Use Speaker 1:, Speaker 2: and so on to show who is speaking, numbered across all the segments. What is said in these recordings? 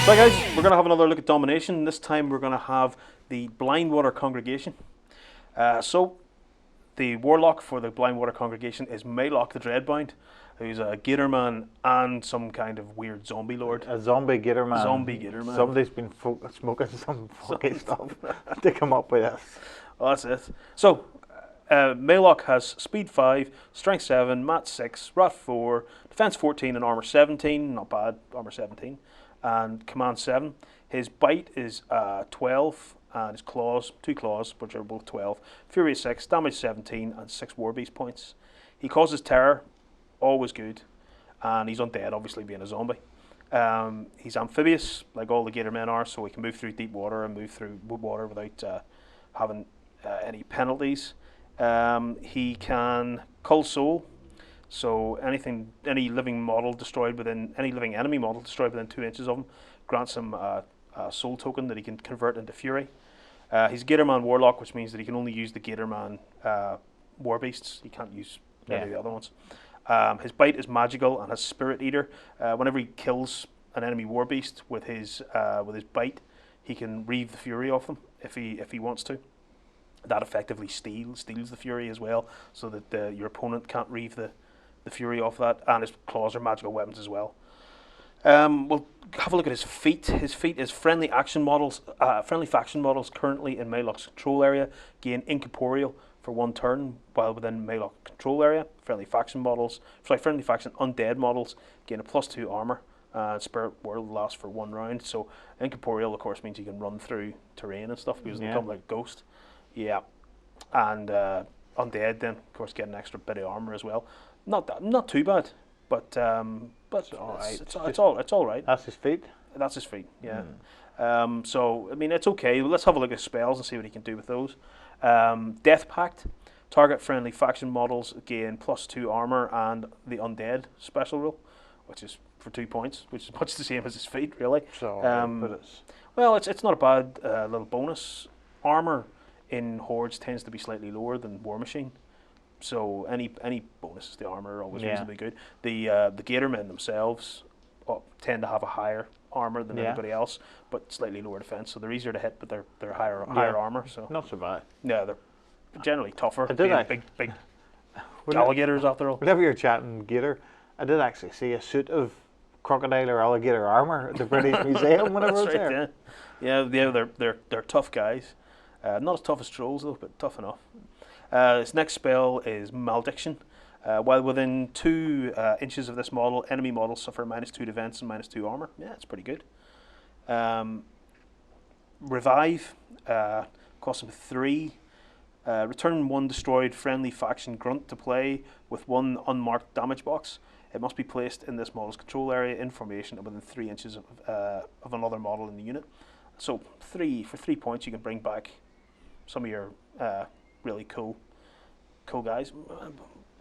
Speaker 1: Right guys, we're going to have another look at Domination. This time we're going to have the Blindwater Congregation. So the warlock for the Blindwater Congregation is Maelok the Dreadbound, who's a Gatorman and some kind of weird zombie lord.
Speaker 2: A zombie Gatorman.
Speaker 1: Zombie Gatorman.
Speaker 2: Somebody's been smoking some funky stuff to come up with this.
Speaker 1: Well, that's it. So Maelok has speed 5, strength 7, mat 6, rat 4, defense 14 and armor 17, not bad, armor 17, and command 7. His bite is 12, and his claws, 2 claws, which are both 12, fury 6, damage 17, and 6 warbeast points. He causes terror, always good, and he's undead, obviously being a zombie. He's amphibious, like all the Gatormen are, so he can move through deep water and move through water without having any penalties. He can cull soul, so any living model destroyed within, any living enemy model destroyed within 2 inches of him grants him a soul token that he can convert into fury. He's a Gatorman warlock, which means that he can only use the Gatorman warbeasts. He can't use any of the other ones. His bite is magical and has Spirit Eater. Whenever he kills an enemy warbeast with his bite, he can reave the fury off them if he wants to. That effectively steals the fury as well, so that your opponent can't reave the fury off that. And his claws are magical weapons as well. We'll have a look at his feat. His feat is friendly faction models currently in Maelok's control area gain incorporeal for 1 turn while within Maelok control area. Friendly faction undead models gain a +2 armor. Spirit World lasts for 1 round. So incorporeal, of course, means you can run through terrain and stuff because they become like a ghost. Yeah, and undead then, of course, get an extra bit of armor as well. Not too bad, but it's all right. It's all right.
Speaker 2: That's his feat.
Speaker 1: That's his feat. Yeah. So I mean, it's okay. Let's have a look at his spells and see what he can do with those. Death Pact. Target friendly faction models gain +2 armor and the undead special rule, which is for 2 points, which is much the same as his feat, really.
Speaker 2: So,
Speaker 1: it's not a bad little bonus. Armor in Hordes tends to be slightly lower than War Machine, so any bonuses to armor are always reasonably good. The Gatormen themselves tend to have a higher armor than anybody else, but slightly lower defense, so they're easier to hit, but they're higher armor. So
Speaker 2: not so bad.
Speaker 1: Yeah, they're generally tougher. Big alligators after all.
Speaker 2: Whenever you're chatting Gator, I did actually see a suit of crocodile or alligator armor at the British Museum whenever I was there.
Speaker 1: Yeah, they're tough guys. Not as tough as trolls though, but tough enough. His next spell is Malediction. While within 2 inches of this model, enemy models suffer -2 defense and -2 armor. Yeah, it's pretty good. Revive costs him 3. Return 1 destroyed friendly faction grunt to play with 1 unmarked damage box. It must be placed in this model's control area in formation and within 3 inches of another model in the unit. So for 3 points, you can bring back some of your really cool guys. I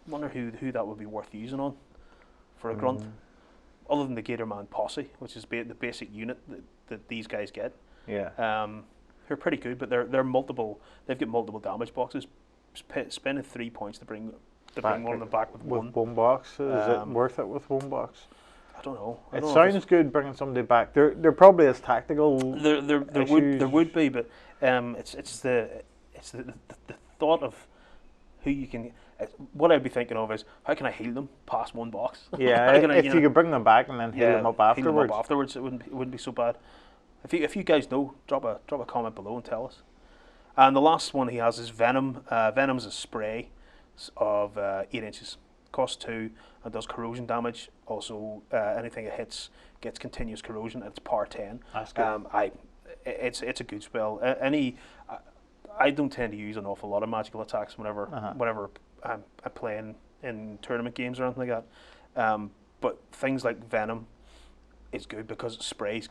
Speaker 1: wonder who that would be worth using on for a grunt, other than the Gatorman posse, which is the basic unit that these guys get.
Speaker 2: Yeah.
Speaker 1: They're pretty good, but they're multiple. They've got multiple damage boxes. Spending 3 points to bring one of them back with one
Speaker 2: box. Is it worth it with 1 box?
Speaker 1: I don't know.
Speaker 2: It sounds good bringing somebody back. There probably is tactical.
Speaker 1: There would be, but it's the thought of who you can. What I'd be thinking of is how can I heal them past 1 box?
Speaker 2: Yeah, if you could bring them back and then heal them up afterwards.
Speaker 1: It wouldn't be so bad. If you guys know, drop a comment below and tell us. And the last one he has is Venom. Venom's a spray of 8 inches. Costs 2 and does corrosion damage. Also, anything it hits gets continuous corrosion. And it's par 10.
Speaker 2: That's good.
Speaker 1: It's a good spell. I don't tend to use an awful lot of magical attacks whenever I'm playing in tournament games or anything like that. But things like Venom is good because sprays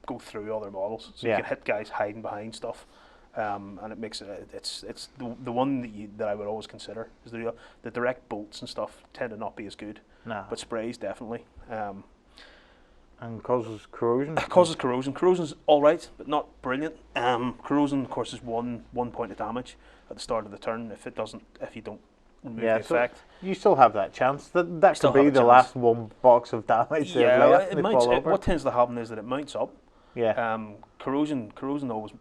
Speaker 1: go through other models, so you can hit guys hiding behind stuff. And it makes it's the one that I would always consider is the direct bolts and stuff tend to not be as good, but sprays definitely.
Speaker 2: And causes corrosion.
Speaker 1: Causes corrosion. Corrosion's all right, but not brilliant. Corrosion, of course, is one point of damage at the start of the turn. If you don't remove the effect,
Speaker 2: so you still have that chance. That could be the last 1 box of damage.
Speaker 1: Yeah, what tends to happen is that it mounts up.
Speaker 2: Yeah.
Speaker 1: Corrosion always,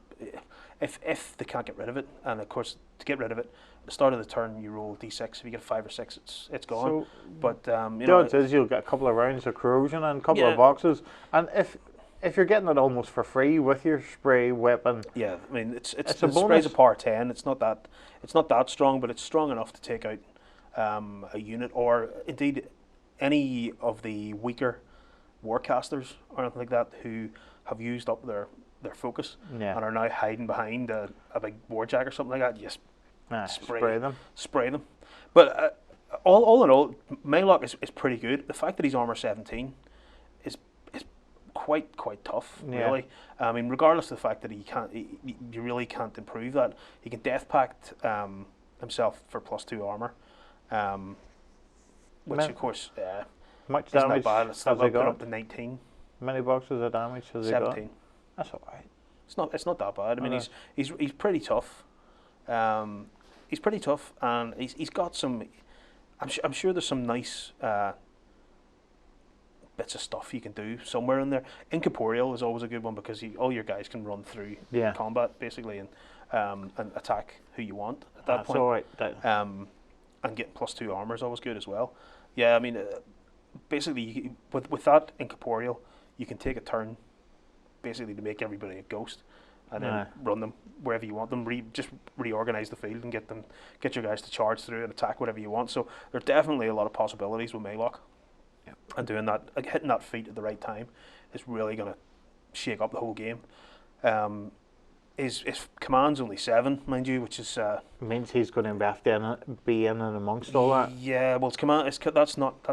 Speaker 1: if they can't get rid of it, and of course to get rid of it, at the start of the turn you roll d6. If you get 5 or 6, it's gone.
Speaker 2: So
Speaker 1: But
Speaker 2: the odds is you'll get a couple of rounds of corrosion and a couple of boxes, and if you're getting it almost for free with your spray weapon,
Speaker 1: yeah, I mean it's
Speaker 2: a
Speaker 1: the
Speaker 2: bonus.
Speaker 1: spray's a power 10. It's not that strong, but it's strong enough to take out a unit, or indeed any of the weaker warcasters or anything like that who have used up their focus and are now hiding behind a big warjack or something like that. Just spray them. But all in all, Maelok is pretty good. The fact that he's armor 17 is quite tough, really. I mean, regardless of the fact that you really can't improve that. He can death pact himself for +2 armor, which of course
Speaker 2: much
Speaker 1: isn't
Speaker 2: damage
Speaker 1: that bad. It's
Speaker 2: has he got?
Speaker 1: up to 19.
Speaker 2: Many boxes of damage has he
Speaker 1: 17.
Speaker 2: got? That's all right.
Speaker 1: It's not that bad. I mean, he's pretty tough. He's pretty tough, and he's got some. I'm sure there's some nice bits of stuff you can do somewhere in there. Incorporeal is always a good one because all your guys can run through combat basically and attack who you want at that point.
Speaker 2: All right.
Speaker 1: And getting +2 armor is always good as well. Yeah, I mean, basically with that incorporeal, you can take a turn basically to make everybody a ghost, and then run them wherever you want them. Just reorganize the field and get your guys to charge through and attack whatever you want. So there's definitely a lot of possibilities with Maelok, and doing that, hitting that feat at the right time, is really going to shake up the whole game. His command's only 7, mind you, which is
Speaker 2: means he's going to have to be in and amongst all that.
Speaker 1: Yeah, well, his command that's not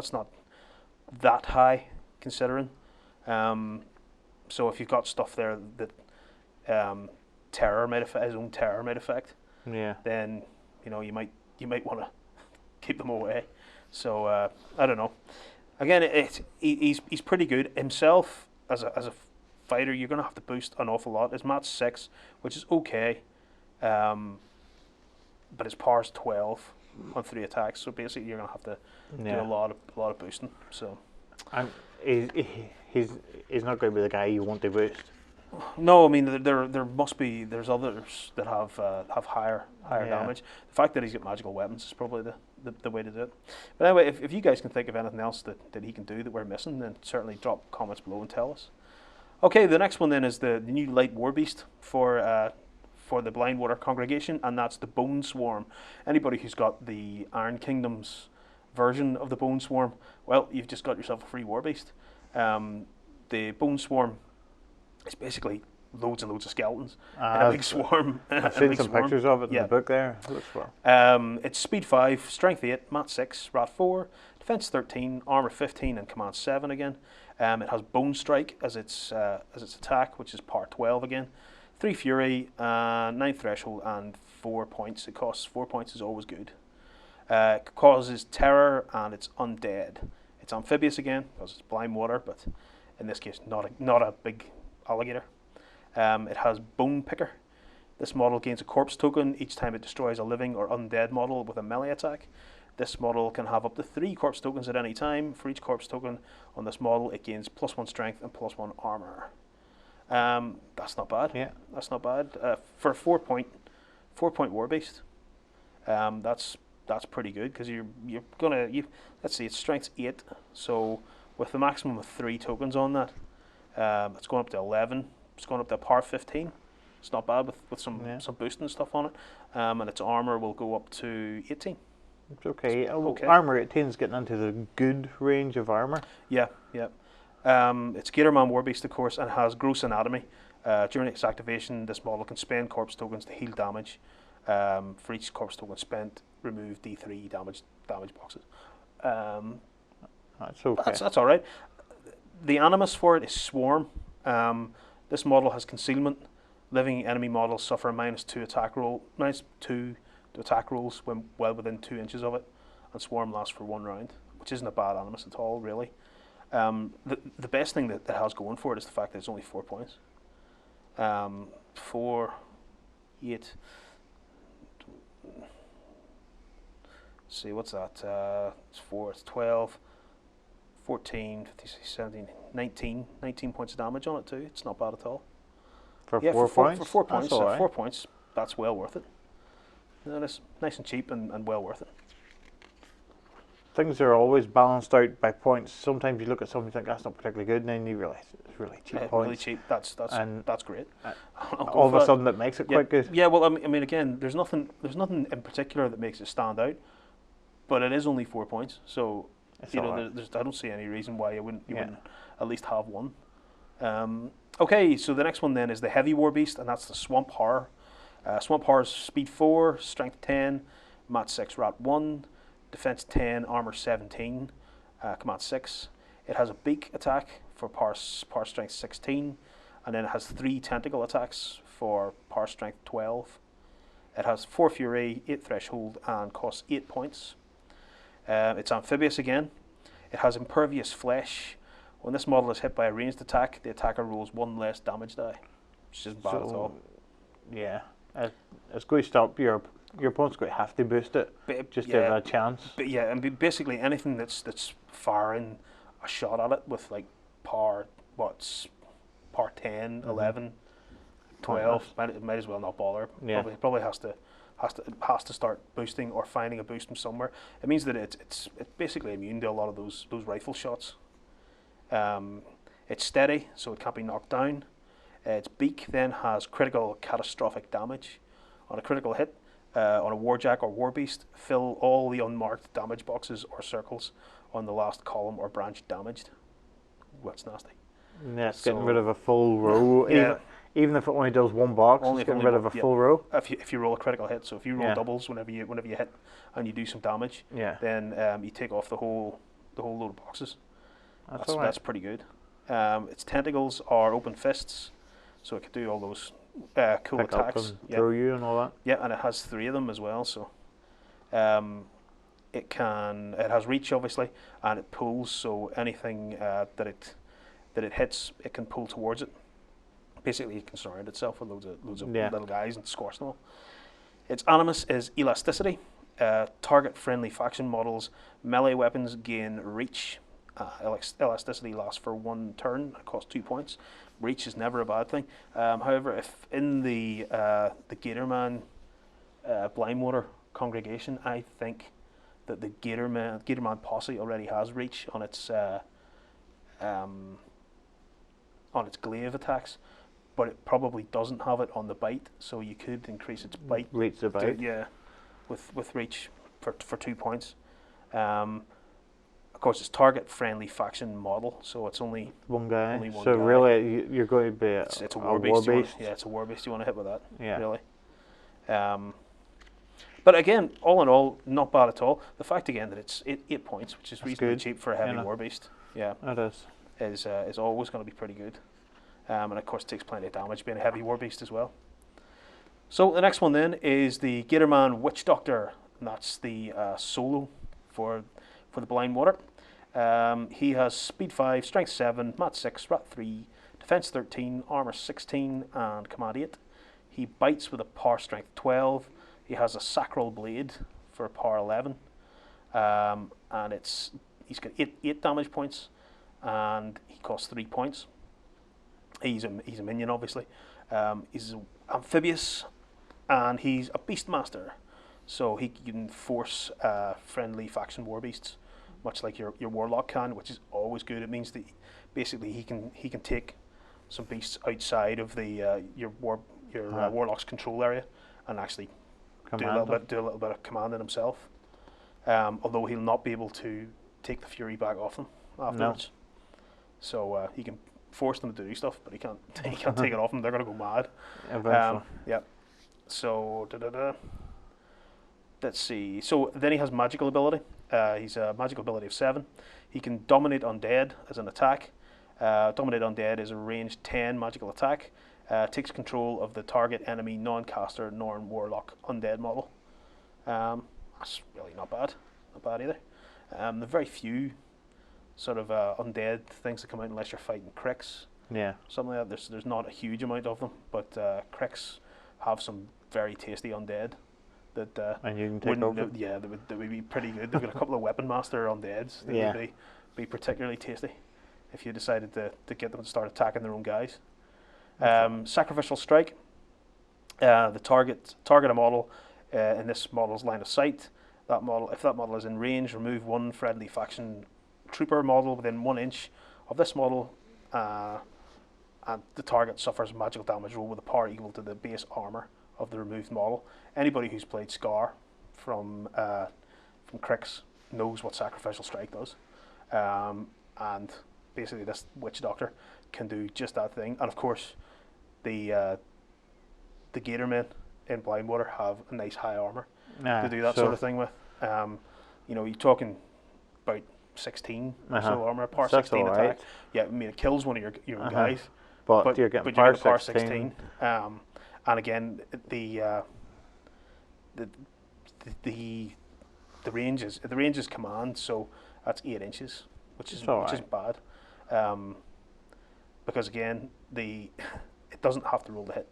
Speaker 1: that high considering. So if you've got stuff there that terror might affect, his own terror might affect, then you might want to keep them away. So I don't know. Again, he's pretty good himself as a fighter. You're going to have to boost an awful lot. His mat's 6, which is okay, but his power's 12 on 3 attacks. So basically, you're going to have to do a lot of boosting. So,
Speaker 2: and he's not going to be the guy you want to boost.
Speaker 1: No, I mean there's others that have higher damage. The fact that he's got magical weapons is probably the way to do it. But anyway, if you guys can think of anything else that he can do that we're missing, then certainly drop comments below and tell us. Okay, the next one then is the new light warbeast for the Blindwater Congregation, and that's the Boneswarm. Anybody who's got the Iron Kingdom's version of the Boneswarm, well, you've just got yourself a free warbeast. The Boneswarm is basically loads and loads of skeletons in a big swarm.
Speaker 2: I've seen some pictures of it in the book there. It looks well.
Speaker 1: It's speed 5, strength 8, mat 6, rat 4, defense 13, armor 15, and command 7 again. It has Bone Strike as its attack, which is power 12 again. 3 fury, 9 threshold, and 4 points. It costs 4 points, is always good. It causes terror, and it's undead. It's amphibious again because it's Blindwater, but in this case, not a big alligator. It has Bone Picker. This model gains a corpse token each time it destroys a living or undead model with a melee attack. This model can have up to 3 corpse tokens at any time. For each corpse token on this model, it gains +1 strength and +1 armor. That's not bad.
Speaker 2: Yeah,
Speaker 1: that's not bad for a 4-point warbeast. That's pretty good because you're gonna let's see, its strength's 8. So with the maximum of 3 tokens on that, it's going up to 11. It's going up to power 15. It's not bad with some boosting stuff on it. And its armor will go up to 18.
Speaker 2: It's okay. Armor 18 is getting into the good range of armor.
Speaker 1: Yeah. It's Gatorman warbeast, of course, and has gross anatomy. During its activation, this model can spend corpse tokens to heal damage. For each corpse token spent, remove D3 damage boxes.
Speaker 2: That's okay.
Speaker 1: That's all right. The animus for it is Swarm. This model has concealment. Living enemy models suffer a -2 to attack rolls when well within 2 inches of it, and Swarm lasts for 1 round, which isn't a bad animus at all, really. The best thing that has going for it is the fact that it's only 4 points. 4, 8. See, what's that? It's 4. It's 12. 14, 15, 16, 17, 19 points of damage on it too. It's not bad at all.
Speaker 2: For
Speaker 1: Yeah,
Speaker 2: 4 points?
Speaker 1: For 4 points,
Speaker 2: That's all right.
Speaker 1: 4 points, that's well worth it. It's nice and cheap and well worth it.
Speaker 2: Things are always balanced out by points. Sometimes you look at something and think that's not particularly good, and then you realise it's really cheap points.
Speaker 1: Really cheap. That's great.
Speaker 2: All of a sudden, it makes it quite good.
Speaker 1: Yeah. Well, I mean, again, there's nothing in particular that makes it stand out, but it is only 4 points, so
Speaker 2: It's all right.
Speaker 1: I don't see any reason why you wouldn't at least have one. Okay, so the next one then is the heavy warbeast, and that's the Swamp Horror. Swamp Horror's speed 4, strength 10, mat 6, rat 1, defense 10, armor 17, command 6. It has a beak attack for power strength 16, and then it has 3 tentacle attacks for power strength 12. It has 4 fury, 8 threshold, and costs 8 points. It's amphibious again. It has impervious flesh. When this model is hit by a ranged attack, the attacker rolls 1 less damage die, which isn't bad at all.
Speaker 2: Yeah, it's going to stop your opponent's going to have to boost it just to have a chance.
Speaker 1: But yeah, and basically anything that's firing a shot at it with like power 10, 11, 12, might as well not bother.
Speaker 2: Yeah.
Speaker 1: Probably has to start boosting or finding a boost from somewhere. It means that it's basically immune to a lot of those rifle shots. It's steady, so it can't be knocked down. Its beak then has critical catastrophic damage. On a critical hit, on a warjack or warbeast, fill all the unmarked damage boxes or circles on the last column or branch damaged. Ooh, that's nasty.
Speaker 2: Yeah, it's getting rid of a full row.
Speaker 1: Yeah.
Speaker 2: Even if it only does 1 box, it's getting rid of a full row.
Speaker 1: If you roll a critical hit, so if you roll doubles whenever you hit and you do some damage, then you take off the whole load of boxes. That's pretty good. Its tentacles are open fists, so it could do all those cool
Speaker 2: Pick
Speaker 1: attacks.
Speaker 2: Up and throw you and all that.
Speaker 1: Yeah, and it has 3 of them as well. So it has reach obviously, and it pulls. So anything that it hits, it can pull towards it. Basically, it can surround itself with loads of little guys and squash them all. Its animus is elasticity. Target-friendly faction models, melee weapons gain reach. Elasticity lasts for 1 turn. It costs 2 points. Reach is never a bad thing. However, if in the Gatorman Blindwater Congregation, I think that the Gatorman posse already has reach on its glaive attacks, but it probably doesn't have it on the bite. So you could increase its bite.
Speaker 2: Reach the bite.
Speaker 1: With reach for 2 points. Of course, it's target-friendly faction model, so it's only
Speaker 2: one guy.
Speaker 1: Only one
Speaker 2: so
Speaker 1: guy.
Speaker 2: Really, you're going to be
Speaker 1: it's a warbeast.
Speaker 2: Yeah,
Speaker 1: it's a warbeast. You want to hit with that.
Speaker 2: Yeah.
Speaker 1: Really. But again, all in all, not bad at all. The fact again that it's 8 points, which is reasonably cheap for a heavy warbeast. Yeah.
Speaker 2: It is.
Speaker 1: Is always going to be pretty good. And of course, it takes plenty of damage being a heavy warbeast as well. So the next one then is the Gatorman Witch Doctor, and that's the solo for the Blindwater. He has speed 5, strength 7, mat 6, rat 3, defense 13, armor 16, and command 8. He bites with a power strength 12. He has a sacral blade for power 11, and he's got 8 damage points, and he costs 3 points. He's a minion, obviously. He's amphibious, and he's a beastmaster, so he can force friendly faction warbeasts, much like your warlock can, which is always good. It means that basically he can take some beasts outside of the your warlock's control area and actually do a little bit of commanding himself. Although he'll not be able to take the fury back off them afterwards. No. So he can force them to do stuff, but he can't take it off them. They're going to go mad.
Speaker 2: Eventually.
Speaker 1: Yeah. So let's see. So then he has magical ability. He's a magical ability of 7. He can dominate undead as an attack. Dominate undead is a ranged 10 magical attack. Takes control of the target enemy non-caster, non-warlock undead model. That's really not bad. Not bad either. There are very few sort of undead things that come out unless you're fighting cricks.
Speaker 2: Yeah.
Speaker 1: Something like that. There's not a huge amount of them, but cricks have some very tasty undead that
Speaker 2: and you can take over.
Speaker 1: They would be pretty good. They've got a couple of weapon master undeads. They would be be particularly tasty if you decided to get them to start attacking their own guys. Sacrificial Strike. The target a model in this model's line of sight. If that model is in range, remove one friendly faction trooper model within 1 inch of this model, and the target suffers magical damage roll with a power equal to the base armor of the removed model. Anybody who's played Scar from Crix knows what Sacrificial Strike does, and basically this Witch Doctor can do just that thing. And of course, the Gatormen in Blindwater have a nice high armor to do that sort of thing with. You're talking about 16 or so armor, power 16 attack. Right. Yeah, I mean it kills one of your own guys,
Speaker 2: but you're getting power
Speaker 1: 16. And again, the range is command, so that's 8 inches, which is bad. Because again, it doesn't have to roll the hit.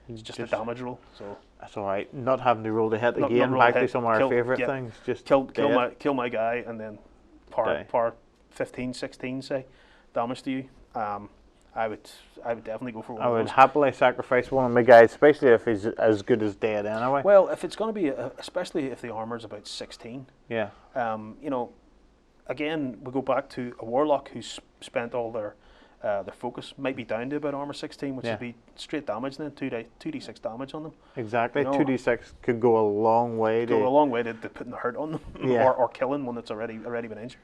Speaker 1: It's just a damage roll, so
Speaker 2: that's all right. Not having to roll the hit again. Back to some of our favourite things. Just
Speaker 1: kill my guy, and then par 15, 16, say, damage to you. I would definitely go for one.
Speaker 2: I would happily sacrifice one of my guys, especially if he's as good as dead anyway.
Speaker 1: Well, if it's going to be, especially if the armor's about 16.
Speaker 2: Yeah.
Speaker 1: Again, we go back to a warlock who's spent all their focus might be down to about armor 16, which would be straight damage then, 2d6 damage on them.
Speaker 2: Exactly, 2d6 could go a long way
Speaker 1: to putting the hurt on them, or killing one that's already been injured.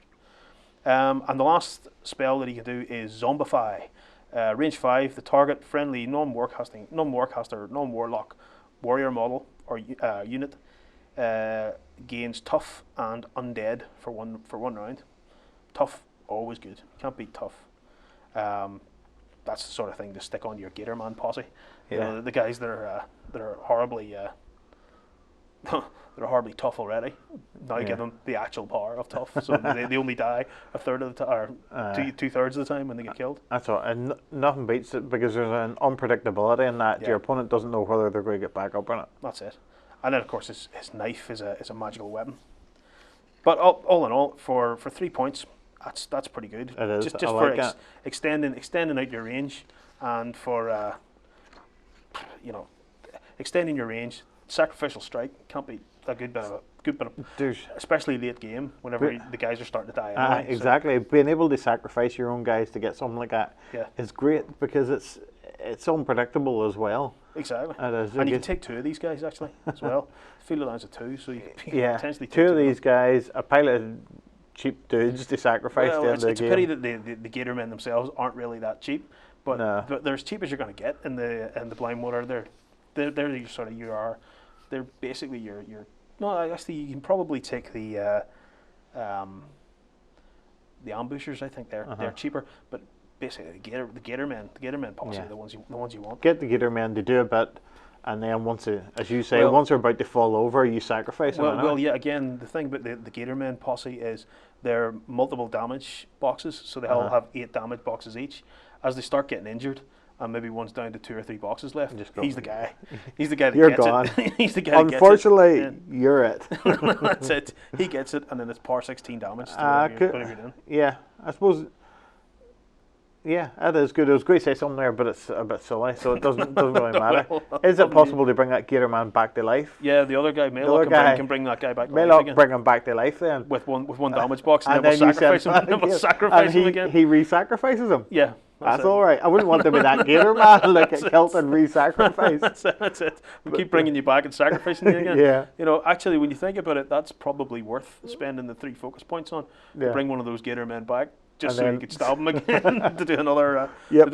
Speaker 1: And the last spell that he can do is Zombify. Range 5, the target friendly non-warcaster, non-warlock warrior model or unit gains tough and undead for one round. Tough, always good. Can't beat tough. That's the sort of thing to stick on your Gatorman posse.
Speaker 2: Yeah.
Speaker 1: The guys that are horribly they're horribly tough already. Now give them the actual power of tough, so they only die a third of the time, or 2/3 of the time when they get killed.
Speaker 2: That's all, and nothing beats it because there's an unpredictability in that. Your opponent doesn't know whether they're going to get back up or not.
Speaker 1: That's it. And then of course his knife is a magical weapon. But all in all, for 3 points, that's pretty good.
Speaker 2: It is.
Speaker 1: Just for extending out your range, and for extending your range. Sacrificial Strike can't be a good bit of especially late game whenever the guys are starting to die. Anyway,
Speaker 2: exactly. So. Being able to sacrifice your own guys to get something like that is great because it's unpredictable as well.
Speaker 1: Exactly. And you can take 2 of these guys actually as well. Feel it down to 2, so you can potentially take
Speaker 2: 2 of these guys, a pile of cheap dudes to sacrifice at the end of the game.
Speaker 1: It's a pity that the Gatormen themselves aren't really that cheap, but they're as cheap as you're going to get in the Blindwater. They're your sort of they're basically your no, actually you can probably take the ambushers. I think they're cheaper, but basically the Gatormen posse are the ones you want.
Speaker 2: Get the Gatormen to do a bit, and then once they're about to fall over, you sacrifice them.
Speaker 1: Well, yeah. Again, the thing about the Gatormen posse is they're multiple damage boxes, so they all have 8 damage boxes each. As they start getting injured, and maybe one's down to 2 or 3 boxes left, he's the guy. He's the guy that gets
Speaker 2: gone.
Speaker 1: it. He's the guy
Speaker 2: Unfortunately,
Speaker 1: that gets it.
Speaker 2: You're it.
Speaker 1: That's it. He gets it, and then it's par 16 damage. Whatever you're doing.
Speaker 2: Yeah, I suppose. Yeah, that is good. I was going to say something there, but it's a bit silly, so it doesn't really matter. Is it possible to bring that Gatorman back to life?
Speaker 1: Yeah, the other guy, Maelok, can bring that guy back to life
Speaker 2: Maelok
Speaker 1: again.
Speaker 2: Bring him back to life then.
Speaker 1: With one damage box, and then we'll sacrifice him again.
Speaker 2: He re-sacrifices him?
Speaker 1: Yeah.
Speaker 2: That's all right. I wouldn't want to be that Gatorman, like a kilt and re-sacrifice.
Speaker 1: That's it. We keep bringing you back and sacrificing you again.
Speaker 2: Yeah.
Speaker 1: Actually, when you think about it, that's probably worth spending the 3 focus points on to bring one of those Gatormen back, just so you could stab him again to do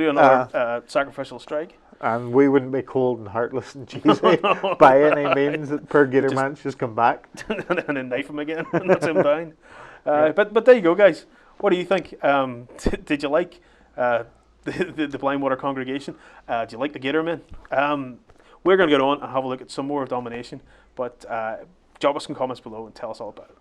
Speaker 1: another sacrificial strike.
Speaker 2: And we wouldn't be cold and heartless and cheesy by any means. Per Gatorman just come back
Speaker 1: and then knife him again, and that's him down. But there you go, guys. What do you think? Did you like the Blindwater Congregation? Do you like the Gatormen? We're going to get on and have a look at some more of Domination, but drop us some comments below and tell us all about it.